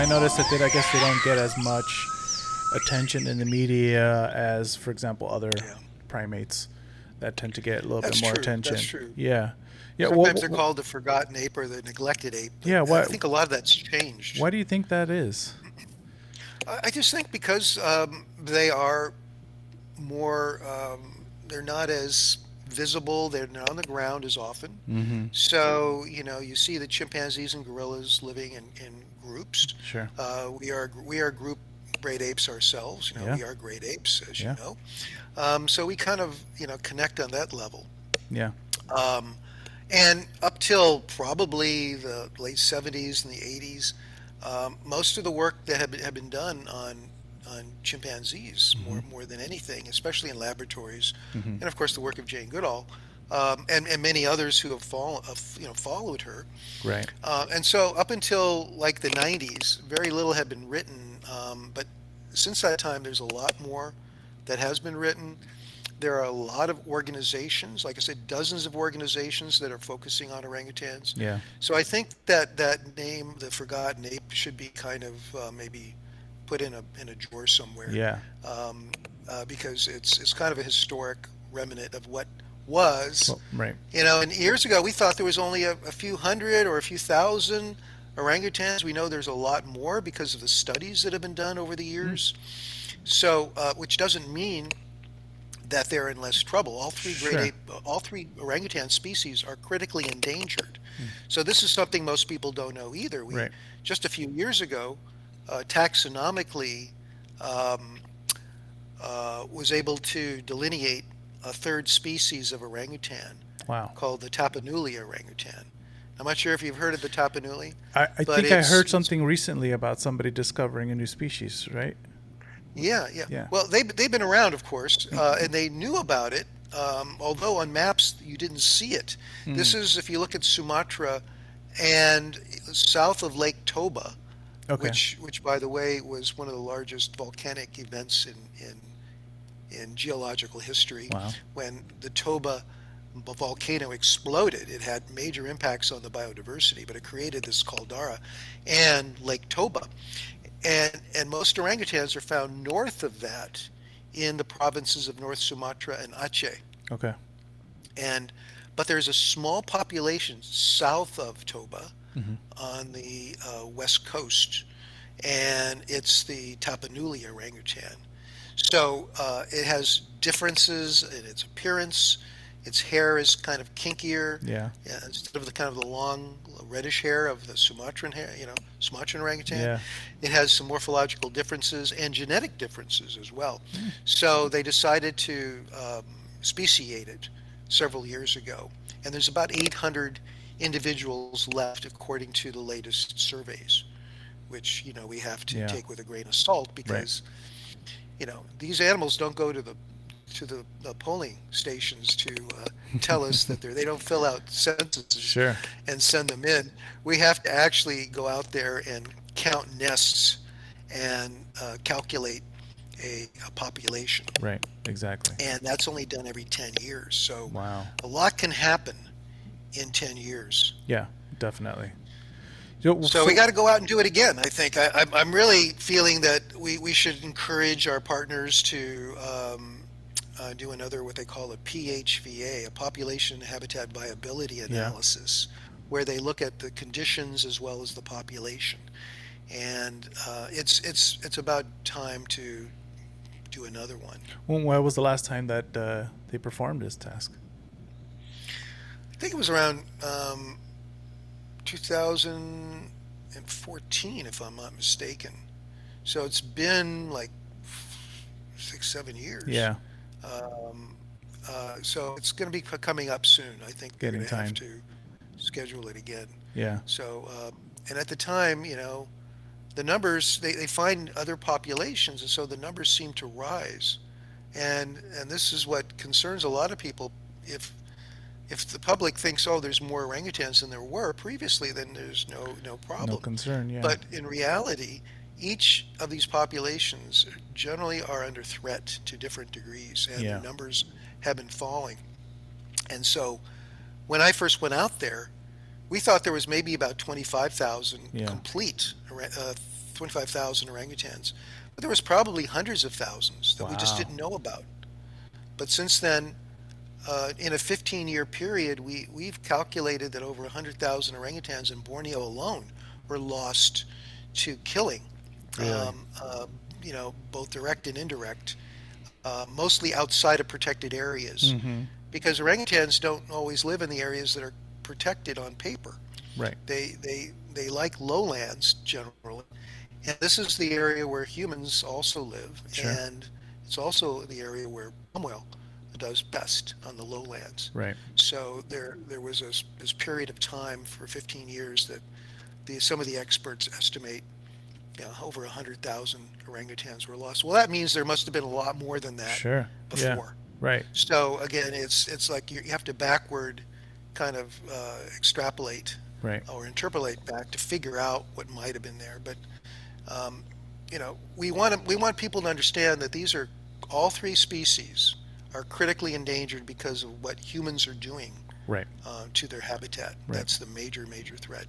I noticed that I guess they don't get as much attention in the media as, for example, other Yeah, primates that tend to get a little bit that's more true. That's attention. true. Yeah, yeah. Sometimes they're called the forgotten ape or the neglected ape, but Yeah. I think a lot of that's changed. Why do you think that is? I just think because they are more, they're not as visible, they're not on the ground as often. Mm-hmm. So, you see the chimpanzees and gorillas living in groups. Sure. We are group great apes ourselves. Yeah. We are great apes, as you Yeah. know. So we kind of, connect on that level. Yeah. Um, and up till probably the late 70s and the 80s, most of the work that had been done on chimpanzees Mm-hmm. more than anything, especially in laboratories, Mm-hmm. and of course the work of Jane Goodall, and many others who followed her. Right. And so up until like the 90s, very little had been written. But since that time, there's a lot more that has been written. There are a lot of organizations, like I said, dozens of organizations that are focusing on orangutans. Yeah. So I think that name, the Forgotten Ape, should be kind of maybe put in a drawer somewhere, Yeah. um, because it's kind of a historic remnant of what was. Well, right. And years ago we thought there was only a few hundred or a few thousand orangutans. We know there's a lot more because of the studies that have been done over the Mm. years. So, which doesn't mean that they're in less trouble. Sure. All three orangutan species are critically endangered. Mm. So this is something most people don't know either. We Right. just a few years ago, taxonomically, um, was able to delineate a third species of orangutan Wow. called the Tapanuli orangutan. I'm not sure if you've heard of the Tapanuli, I but think I heard it's something recently about somebody discovering a new species, right? yeah, yeah. Yeah. Well, they've been around, of course, and they knew about it. Although on maps you didn't see it. This Mm. is if you look at Sumatra and south of Lake Toba, Okay. which by the way was one of the largest volcanic events in geological history. Wow. When the Toba volcano exploded, it had major impacts on the biodiversity, but it created this caldera and Lake Toba. And most orangutans are found north of that in the provinces of North Sumatra and Aceh. Okay. And but there's a small population south of Toba Mm-hmm. on the west coast, and it's the Tapanuli orangutan. So it has differences in its appearance. Its hair is kind of kinkier, Yeah. yeah, instead of the kind of the long reddish hair of the Sumatran hair, Sumatran orangutan. Yeah. It has some morphological differences and genetic differences as well. Mm. So they decided to speciate it several years ago, and there's about 800 individuals left according to the latest surveys, which we have to Yeah. take with a grain of salt Right. because these animals don't go to the polling stations to tell us that they don't fill out censuses Sure. and send them in. We have to actually go out there and count nests and calculate a population, Right. Exactly. and that's only done every 10 years. So Wow. a lot can happen in 10 years. Yeah. Definitely. So, So we so got to go out and do it again. I think I'm really feeling that we should encourage our partners to do another what they call a PHVA, a population habitat viability yeah. analysis, where they look at the conditions as well as the population. And it's about time to do another one. When was the last time that they performed this task? I think it was around 2014, if I'm not mistaken. So it's been like 6, 7 years. Yeah. Um, so it's going to be coming up soon. I think they're Getting going to have time. to schedule it again. Yeah. So, and at the time, the numbers, they find other populations, and so the numbers seem to rise. And this is what concerns a lot of people. If the public thinks, oh, there's more orangutans than there were previously, then there's no No problem. concern. Yeah. But in reality, each of these populations generally are under threat to different degrees, and their Yeah. numbers have been falling. And so when I first went out there, we thought there was maybe about 25,000 Yeah. complete 25,000 orangutans. But there was probably hundreds of thousands that we just Wow. didn't know about. But since then, in a 15-year period, we've calculated that over 100,000 orangutans in Borneo alone were lost to killing, Really? um, uh, both direct and indirect, mostly outside of protected areas, Mm-hmm. because orangutans don't always live in the areas that are protected on paper. Right. They like lowlands generally, and this is the area where humans also live, Sure. and it's also the area where palm oil does best on the lowlands. Right. So there was this period of time for 15 years that some of the experts estimate, over 100,000 orangutans were lost. Well, that means there must have been a lot more than that Sure. Yeah. before. Right. So again, it's like you have to backward kind of extrapolate Right. or interpolate back to figure out what might have been there. But um, we want people to understand that these are all three species are critically endangered because of what humans are doing Right. to their habitat. Right. That's the major threat.